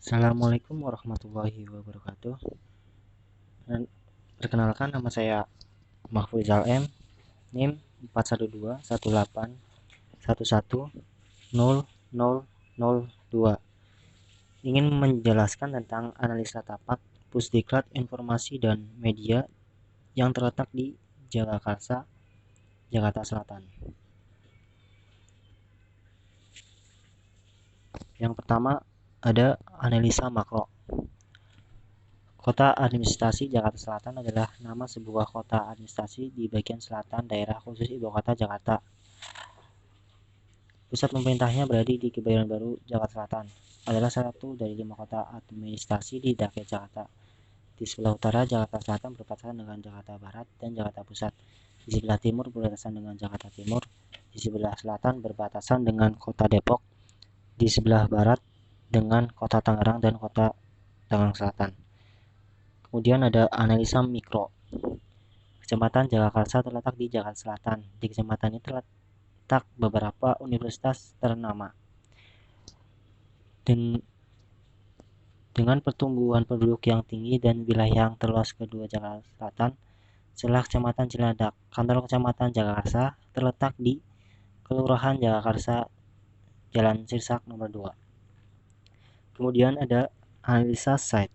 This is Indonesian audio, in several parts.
Assalamualaikum warahmatullahi wabarakatuh. Perkenalkan, nama saya Mahfuzal M, NIM 41218110002. Ingin menjelaskan tentang analisa tapak Pusdiklat Informasi dan Media yang terletak di Jagakarsa, Jakarta Selatan. Yang pertama ada analisa makro. Kota Administrasi Jakarta Selatan adalah nama sebuah kota administrasi di bagian selatan daerah khusus Ibu Kota Jakarta. Pusat pemerintahnya berada di Kebayoran Baru, Jakarta Selatan. Adalah salah satu dari 5 kota administrasi di Daki Jakarta. Di sebelah utara, Jakarta Selatan berbatasan dengan Jakarta Barat dan Jakarta Pusat. Di sebelah timur berbatasan dengan Jakarta Timur. Di sebelah selatan berbatasan dengan Kota Depok. Di sebelah barat dengan Kota Tangerang dan Kota Tangerang Selatan. Kemudian ada analisa mikro. Kecamatan Jagakarsa terletak di Jakarta Selatan. Di kecamatan ini terletak beberapa universitas ternama. Dengan pertumbuhan penduduk yang tinggi dan wilayah yang terluas kedua Jakarta Selatan, setelah Kecamatan Cilandak, kantor Kecamatan Jagakarsa terletak di Kelurahan Jagakarsa, Jalan Sirsak nomor 2. Kemudian ada analisa site.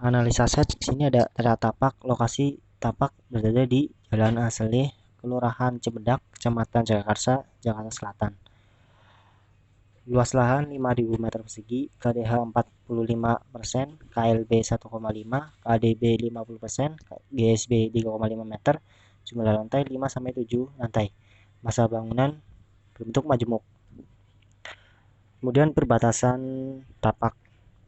Analisa site di sini ada tata tapak. Lokasi tapak berada di Jalan Aseleh, Kelurahan Cibedak, Kecamatan Jagakarsa, Jakarta Selatan. Luas lahan 5.000 meter persegi, KDH 45%, KLB 1,5, KDB 50%, GSB 3,5 meter, jumlah lantai 5-7 lantai. Masa bangunan berbentuk majemuk. Kemudian perbatasan tapak.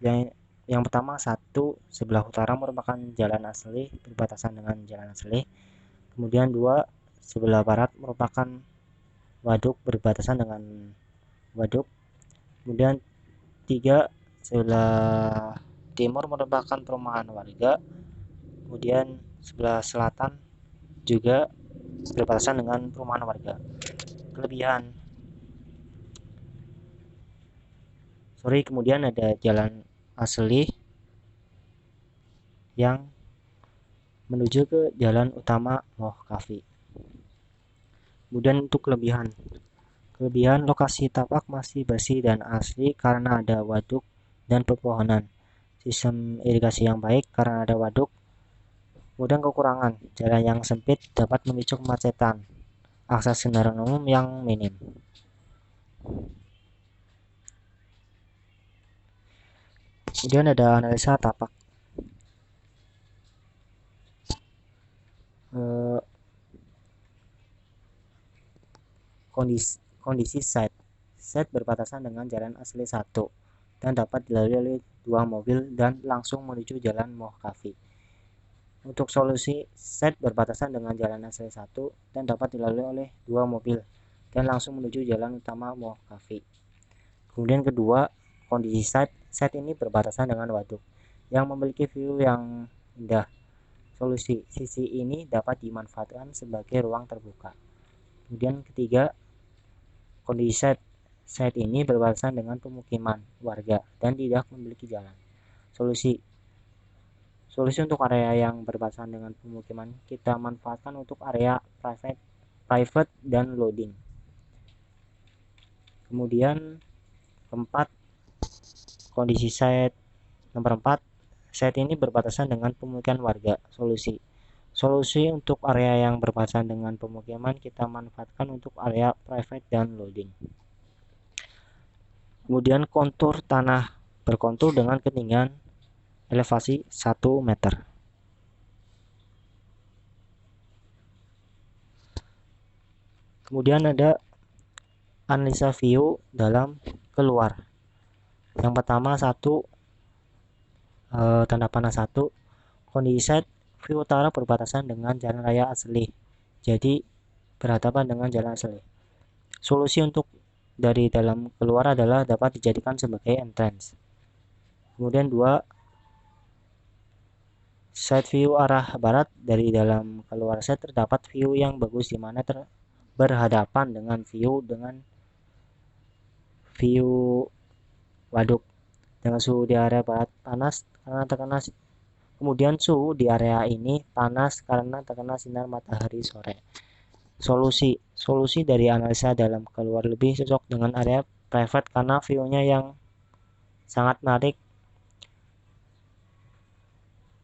Yang pertama, satu, sebelah utara merupakan Jalan Aseleh berbatasan dengan Jalan Aseleh. Kemudian 2, sebelah barat merupakan waduk berbatasan dengan waduk. Kemudian 3, sebelah timur merupakan perumahan warga. Kemudian sebelah selatan juga berbatasan dengan perumahan warga. Kemudian ada Jalan Aseleh yang menuju ke jalan utama Moh Cafe. Kemudian untuk kelebihan lokasi tapak masih bersih dan asli karena ada waduk dan pepohonan. Sistem irigasi yang baik karena ada waduk. Kemudian kekurangan, jalan yang sempit dapat memicu kemacetan. Akses kendaraan umum yang minim. Kemudian ada analisa tapak. Kondisi site berbatasan dengan Jalan Aseleh 1 dan dapat dilalui oleh 2 mobil dan langsung menuju Jalan Moh Cafe. Untuk solusi, site berbatasan dengan Jalan Aseleh 1 dan dapat dilalui oleh 2 mobil dan langsung menuju jalan utama Moh Cafe. Kemudian kedua, kondisi site ini berbatasan dengan waduk yang memiliki view yang indah. Solusi, sisi ini dapat dimanfaatkan sebagai ruang terbuka. Kemudian ketiga, kondisi site ini berbatasan dengan pemukiman warga dan tidak memiliki jalan. Solusi untuk area yang berbatasan dengan pemukiman kita manfaatkan untuk area private dan loading. Kemudian keempat, kondisi site nomor 4, site ini berbatasan dengan pemukiman warga. Solusi untuk area yang berbatasan dengan pemukiman kita manfaatkan untuk area private dan loading. Kemudian kontur tanah berkontur dengan ketinggian elevasi 1 meter. Kemudian ada analisa view dalam keluar. Yang pertama, tanda panah 1, kondisi site view utara berbatasan dengan Jalan Raya Aseleh, jadi berhadapan dengan Jalan Aseleh. Solusi untuk dari dalam keluar adalah dapat dijadikan sebagai entrance. Kemudian 2, side view arah barat. Dari dalam keluar site terdapat view yang bagus di mana berhadapan dengan view waduk. dengan suhu di area barat panas karena terkena, kemudian suhu di area ini panas karena terkena sinar matahari sore. Solusi dari analisa dalam keluar lebih cocok dengan area private karena view-nya yang sangat menarik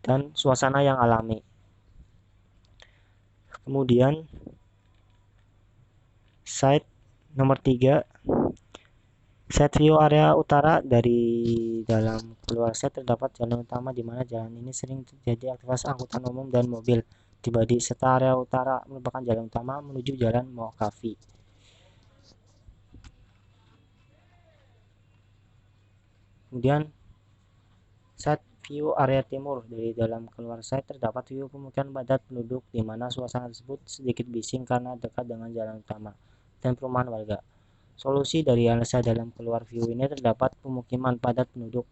dan suasana yang alami. Kemudian site nomor 3, set view area utara. Dari dalam keluar set terdapat jalan utama di mana jalan ini sering terjadi aktivitas angkutan umum dan mobil pribadi, serta area utara merupakan jalan utama menuju jalan Mokavi. Kemudian set view area timur. Dari dalam keluar set terdapat view pemukiman padat penduduk di mana suasana tersebut sedikit bising karena dekat dengan jalan utama dan perumahan warga. Solusi dari analisa dalam keluar view ini terdapat pemukiman padat penduduk.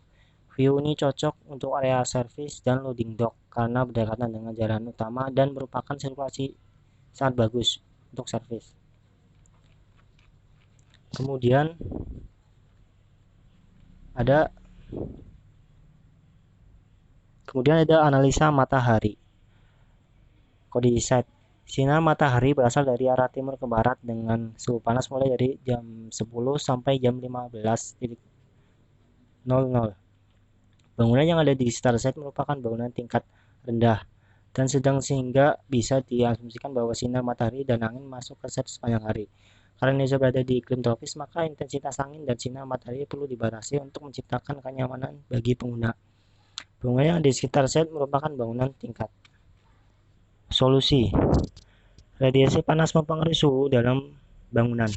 View ini cocok untuk area service dan loading dock karena berdekatan dengan jalan utama dan merupakan sirkulasi sangat bagus untuk service. Kemudian ada analisa matahari. Kode set. Sinar matahari berasal dari arah timur ke barat dengan suhu panas mulai dari jam 10 sampai jam 15.00. Bangunan yang ada di sekitar set merupakan bangunan tingkat rendah dan sedang sehingga bisa diasumsikan bahwa sinar matahari dan angin masuk ke set sepanjang hari. Karena Indonesia berada di iklim tropis, maka intensitas angin dan sinar matahari perlu dibatasi untuk menciptakan kenyamanan bagi pengguna. Bangunan yang di sekitar set merupakan bangunan tingkat. Solusi: radiasi panas mempengaruhi suhu dalam bangunan,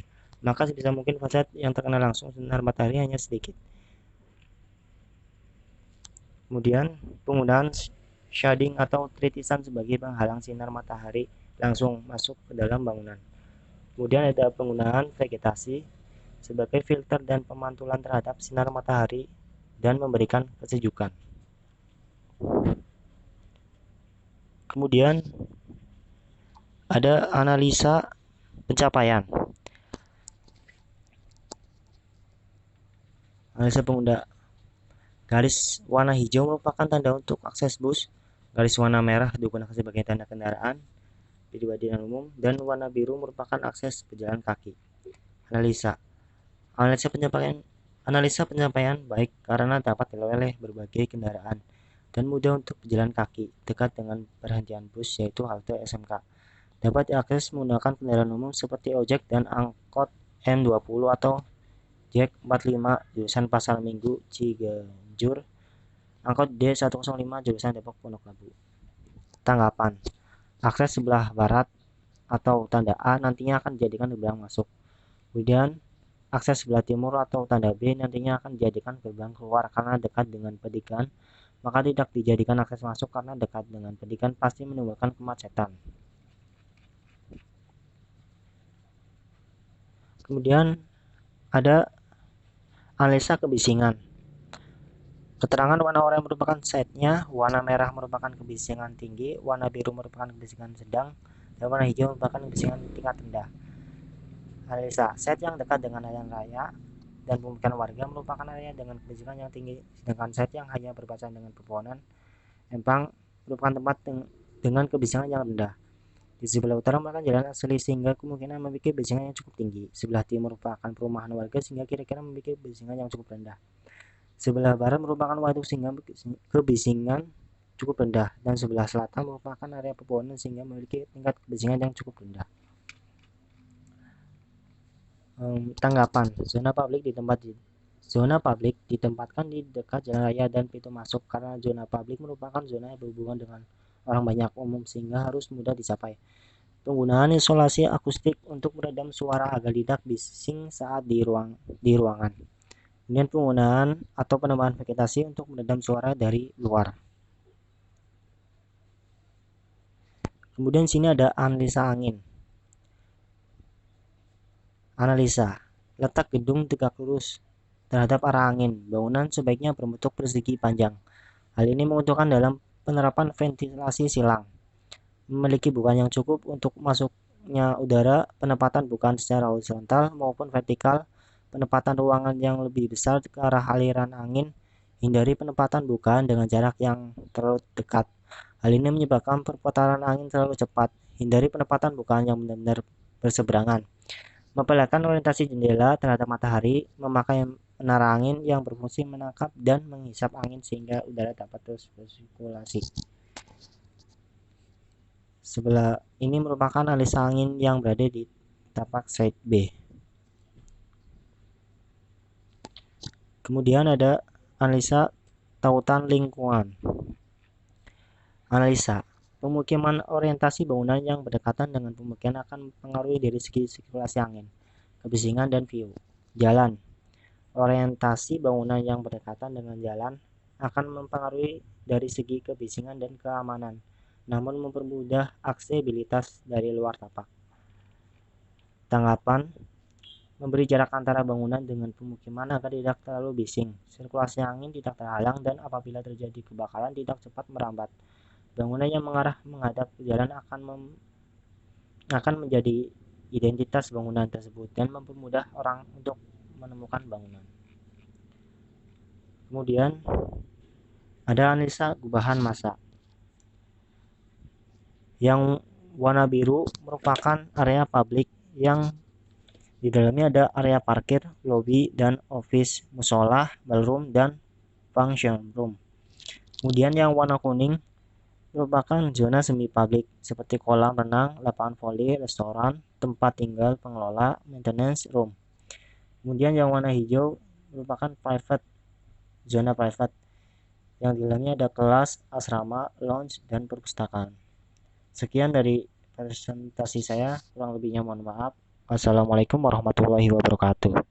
maka sebisa mungkin fasad yang terkena langsung sinar matahari hanya sedikit. Kemudian penggunaan shading atau tritisan sebagai penghalang sinar matahari langsung masuk ke dalam bangunan. Kemudian ada penggunaan vegetasi sebagai filter dan pemantulan terhadap sinar matahari dan memberikan kesejukan. Kemudian ada analisa pencapaian. Analisa pengguna. Garis warna hijau merupakan tanda untuk akses bus. Garis warna merah digunakan sebagai tanda kendaraan pribadi dan umum, dan warna biru merupakan akses pejalan kaki. Analisa pencapaian baik karena dapat dilalui oleh berbagai kendaraan dan mudah untuk pejalan kaki dekat dengan perhentian bus, yaitu halte SMK. Dapat diakses menggunakan kendaraan umum seperti ojek dan angkot M20 atau JEK 45 jurusan Pasar Minggu Ciganjur, angkot D105 jurusan Depok Pondok Labu. Tanggapan: akses sebelah barat atau tanda A nantinya akan dijadikan gerbang masuk. Kemudian akses sebelah timur atau tanda B nantinya akan dijadikan gerbang keluar karena dekat dengan pedikan, maka tidak dijadikan akses masuk karena dekat dengan pedikan pasti menimbulkan kemacetan. Kemudian ada analisa kebisingan. Keterangan warna oranye merupakan setnya, warna merah merupakan kebisingan tinggi, warna biru merupakan kebisingan sedang, dan warna hijau merupakan kebisingan tingkat rendah. Analisa: set yang dekat dengan jalan raya dan pemukiman warga merupakan area dengan kebisingan yang tinggi, sedangkan set yang hanya berbatasan dengan pepohonan empang merupakan tempat dengan kebisingan yang rendah. Di sebelah utara merupakan jalan asli sehingga kemungkinan memiliki kebisingan yang cukup tinggi. Sebelah timur merupakan perumahan warga sehingga kira-kira memiliki kebisingan yang cukup rendah. Sebelah barat merupakan waduk sehingga kebisingan cukup rendah, dan sebelah selatan merupakan area pepohonan sehingga memiliki tingkat kebisingan yang cukup rendah. Tanggapan: zona publik ditempatkan di dekat jalan raya dan pintu masuk karena zona publik merupakan zona yang berhubungan dengan orang banyak umum sehingga harus mudah dicapai. Penggunaan isolasi akustik untuk meredam suara agar tidak bising saat di ruangan. Kemudian penggunaan atau penambahan vegetasi untuk meredam suara dari luar. Kemudian sini ada analisa angin. Analisa: letak gedung tegak lurus terhadap arah angin. Bangunan sebaiknya berbentuk persegi panjang. Hal ini menguntungkan dalam penerapan ventilasi silang. Memiliki bukaan yang cukup untuk masuknya udara, penempatan bukaan secara horizontal maupun vertikal, penempatan ruangan yang lebih besar ke arah aliran angin Hindari penempatan bukaan dengan jarak yang terlalu dekat. Hal ini menyebabkan perputaran angin terlalu cepat. Hindari penempatan bukaan yang benar-benar berseberangan. Memperlihatkan orientasi jendela terhadap matahari, memakai menara angin yang berfungsi menangkap dan menghisap angin sehingga udara dapat terus bersirkulasi. Sebelah ini merupakan analisa angin yang berada di tapak side B. Kemudian ada analisa tautan lingkungan. Analisa pemukiman orientasi bangunan yang berdekatan dengan pemukiman akan mempengaruhi dari segi sirkulasi angin, kebisingan, dan view. Jalan orientasi bangunan yang berdekatan dengan jalan akan mempengaruhi dari segi kebisingan dan keamanan, namun mempermudah aksesibilitas dari luar tapak. Tanggapan memberi jarak antara bangunan dengan pemukiman agar tidak terlalu bising. Sirkulasi angin tidak terhalang dan apabila terjadi kebakaran tidak cepat merambat. Bangunan yang menghadap ke jalan akan menjadi identitas bangunan tersebut dan mempermudah orang untuk menemukan bangunan. Kemudian ada analisa gubahan massa. Yang warna biru merupakan area publik yang di dalamnya ada area parkir, lobi, dan office, musola, ballroom, dan function room. Kemudian yang warna kuning merupakan zona semi publik seperti kolam renang, lapangan voli, restoran, tempat tinggal pengelola, maintenance room. Kemudian yang warna hijau merupakan private, zona private yang di dalamnya ada kelas, asrama, lounge, dan perpustakaan. Sekian dari presentasi saya, kurang lebihnya mohon maaf. Wassalamualaikum warahmatullahi wabarakatuh.